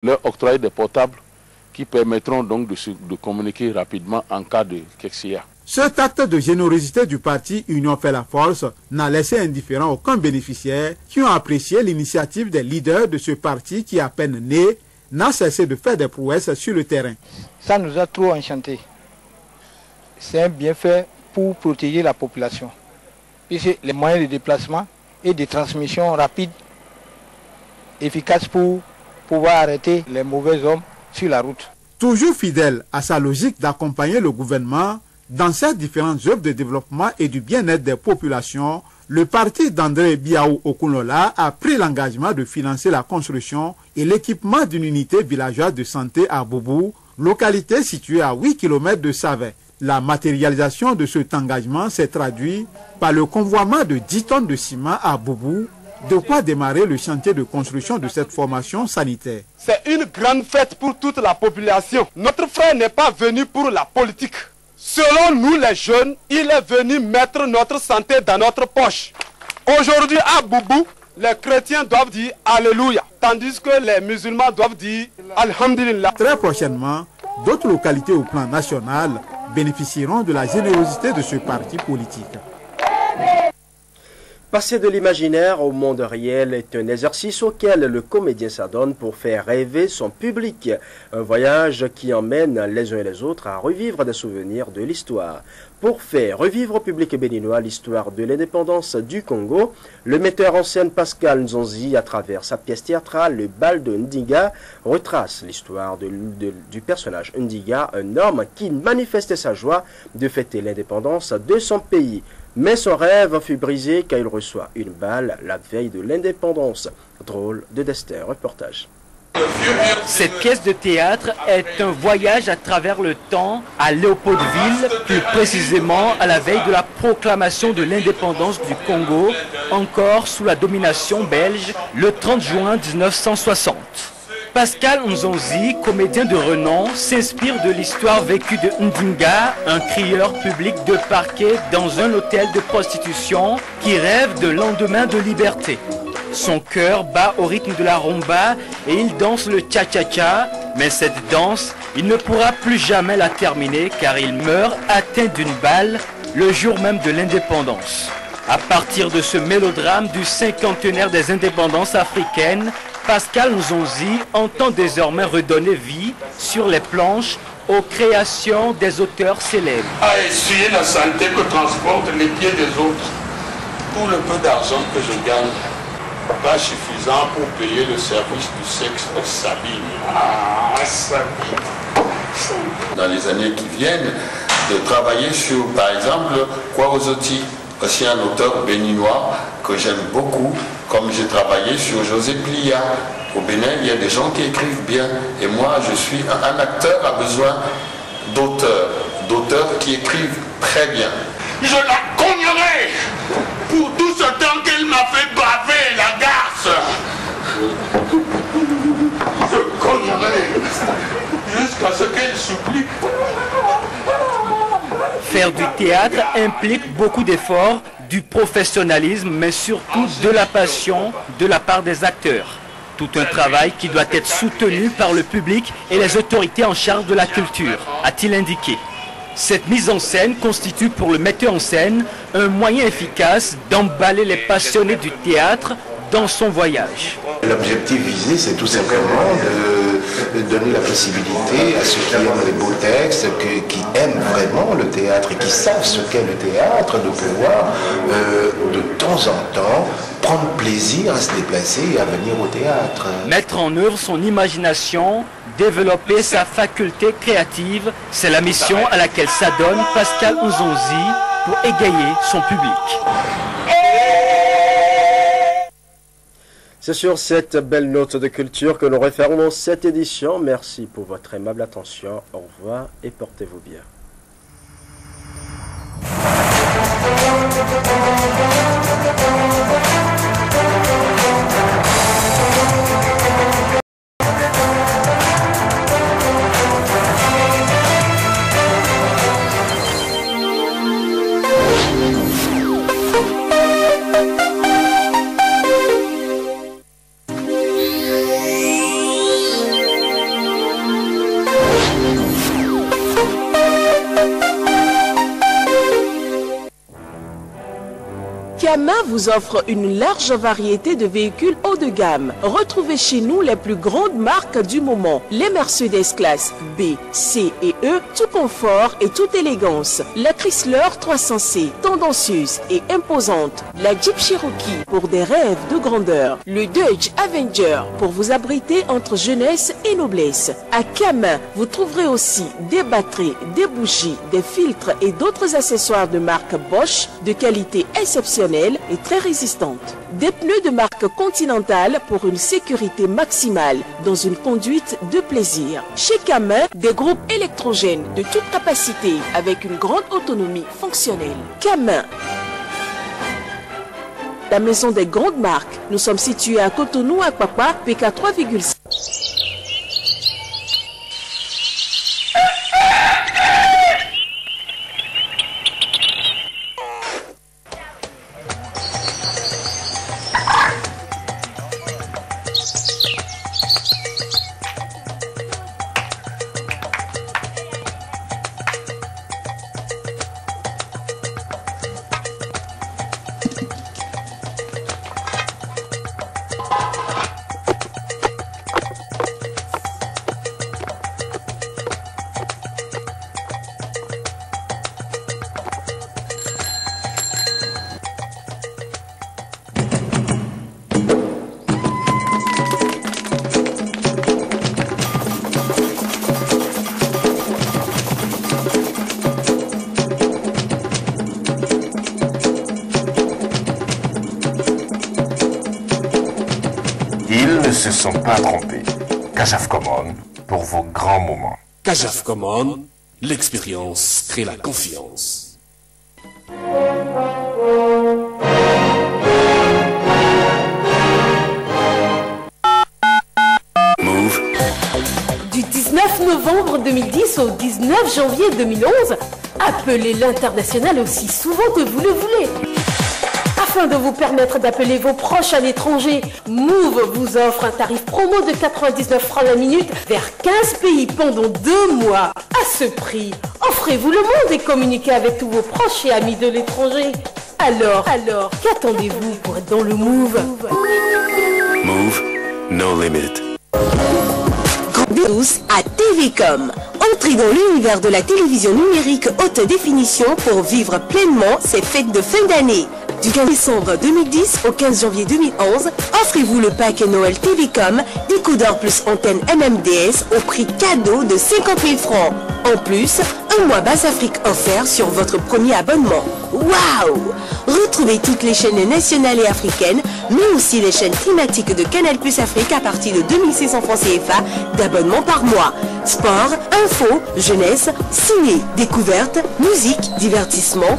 Leur octroyer des portables qui permettront donc de communiquer rapidement en cas de qu'est-ce qu'il y a. Cet acte de générosité du parti Union fait la force n'a laissé indifférent aucun bénéficiaire qui ont apprécié l'initiative des leaders de ce parti qui, à peine né, n'a cessé de faire des prouesses sur le terrain. Ça nous a trop enchantés. C'est un bienfait pour protéger la population. Puisque les moyens de déplacement et de transmission rapides, efficaces pour pouvoir arrêter les mauvais hommes sur la route. Toujours fidèle à sa logique d'accompagner le gouvernement dans ses différentes œuvres de développement et du bien-être des populations, le parti d'André Biaou Okunola a pris l'engagement de financer la construction et l'équipement d'une unité villageoise de santé à Boubou, localité située à 8 km de Savet. La matérialisation de cet engagement s'est traduite par le convoiement de 10 tonnes de ciment à Boubou, de quoi démarrer le chantier de construction de cette formation sanitaire. C'est une grande fête pour toute la population. Notre frère n'est pas venu pour la politique. Selon nous les jeunes, il est venu mettre notre santé dans notre poche. Aujourd'hui à Boubou, les chrétiens doivent dire Alléluia, tandis que les musulmans doivent dire Alhamdulillah. Très prochainement, d'autres localités au plan national bénéficieront de la générosité de ce parti politique. Passer de l'imaginaire au monde réel est un exercice auquel le comédien s'adonne pour faire rêver son public. Un voyage qui emmène les uns et les autres à revivre des souvenirs de l'histoire. Pour faire revivre au public béninois l'histoire de l'indépendance du Congo, le metteur en scène Pascal Nzonzi, à travers sa pièce théâtrale Le bal de Ndinga, retrace l'histoire du personnage Ndinga, un homme qui manifestait sa joie de fêter l'indépendance de son pays. Mais son rêve fut brisé car il reçoit une balle la veille de l'indépendance. Drôle de destin, reportage. Cette pièce de théâtre est un voyage à travers le temps à Léopoldville, plus précisément à la veille de la proclamation de l'indépendance du Congo, encore sous la domination belge, le 30 juin 1960. Pascal Nzonzi, comédien de renom, s'inspire de l'histoire vécue de Ndinga, un crieur public de parquet dans un hôtel de prostitution qui rêve de lendemain de liberté. Son cœur bat au rythme de la rumba et il danse le cha-cha-cha, mais cette danse, il ne pourra plus jamais la terminer car il meurt atteint d'une balle le jour même de l'indépendance. À partir de ce mélodrame du cinquantenaire des indépendances africaines, Pascal Nzonzi entend désormais redonner vie sur les planches aux créations des auteurs célèbres. À essuyer la santé que transportent les pieds des autres. Tout le peu d'argent que je gagne, pas suffisant pour payer le service du sexe au Sabine. Ah, Sabine. Dans les années qui viennent, de travailler sur, par exemple, Kwawozoti, aussi un auteur béninois que j'aime beaucoup, comme j'ai travaillé sur José Plia. Au Bénin, il y a des gens qui écrivent bien. Et moi, je suis un acteur a besoin d'auteurs qui écrivent très bien. Je la cognerai pour tout ce temps qu'elle m'a fait braver, la garce. Je cognerai jusqu'à ce qu'elle supplie. Faire du théâtre implique beaucoup d'efforts, du professionnalisme, mais surtout de la passion de la part des acteurs. Tout un travail qui doit être soutenu par le public et les autorités en charge de la culture, a-t-il indiqué. Cette mise en scène constitue pour le metteur en scène un moyen efficace d'emballer les passionnés du théâtre dans son voyage. L'objectif visé, c'est tout simplement de donner la possibilité à ceux qui aiment les beaux textes, qui aiment vraiment le théâtre et qui savent ce qu'est le théâtre, de pouvoir de temps en temps prendre plaisir à se déplacer et à venir au théâtre. Mettre en œuvre son imagination, développer sa faculté créative, c'est la mission à laquelle s'adonne Pascal Nzonzi pour égayer son public. C'est sur cette belle note de culture que nous refermons cette édition. Merci pour votre aimable attention. Au revoir et portez-vous bien. Kama vous offre une large variété de véhicules haut de gamme. Retrouvez chez nous les plus grandes marques du moment. Les Mercedes classe B, C et E, tout confort et toute élégance. La Chrysler 300C, tendancieuse et imposante. La Jeep Cherokee pour des rêves de grandeur. Le Dodge Avenger pour vous abriter entre jeunesse et noblesse. À Kama, vous trouverez aussi des batteries, des bougies, des filtres et d'autres accessoires de marque Bosch de qualité exceptionnelle et très résistante. Des pneus de marque Continental pour une sécurité maximale dans une conduite de plaisir. Chez Kama, des groupes électrogènes de toute capacité avec une grande autonomie fonctionnelle. Kama, la maison des grandes marques. Nous sommes situés à Cotonou, à Papa, PK 3,5. Ils ne se sont pas trompés. Kajaf Common pour vos grands moments. Kajaf Common, l'expérience crée la confiance. Move. Du 19 novembre 2010 au 19 janvier 2011, appelez l'international aussi souvent que vous le voulez. Afin de vous permettre d'appeler vos proches à l'étranger, Move vous offre un tarif promo de 99 francs la minute vers 15 pays pendant 2 mois. À ce prix, offrez-vous le monde et communiquez avec tous vos proches et amis de l'étranger. Alors, qu'attendez-vous pour être dans le Move? Move, no limit. Tous à TVcom. Entrez dans l'univers de la télévision numérique haute définition pour vivre pleinement ces fêtes de fin d'année. Du 15 décembre 2010 au 15 janvier 2011, offrez-vous le pack Noël TVcom, décodeur plus antenne MMDS au prix cadeau de 50 000 francs. En plus, un mois Basse Afrique offert sur votre premier abonnement. Waouh! Retrouvez toutes les chaînes nationales et africaines, mais aussi les chaînes thématiques de Canal Plus Afrique à partir de 2600 francs CFA d'abonnement par mois. Sport, info, jeunesse, ciné, découverte, musique, divertissement.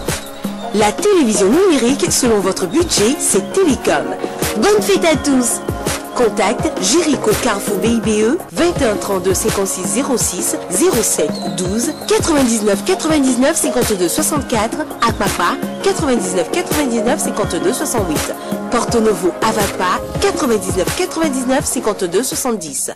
La télévision numérique, selon votre budget, c'est Télécom. Bonne fête à tous! Contact Jéricho Carrefour BIBE 21 32 56 06 07 12 99 99 52 64 à Papa 99 99 52 68 Porto Novo Avapa 99 99 52 70.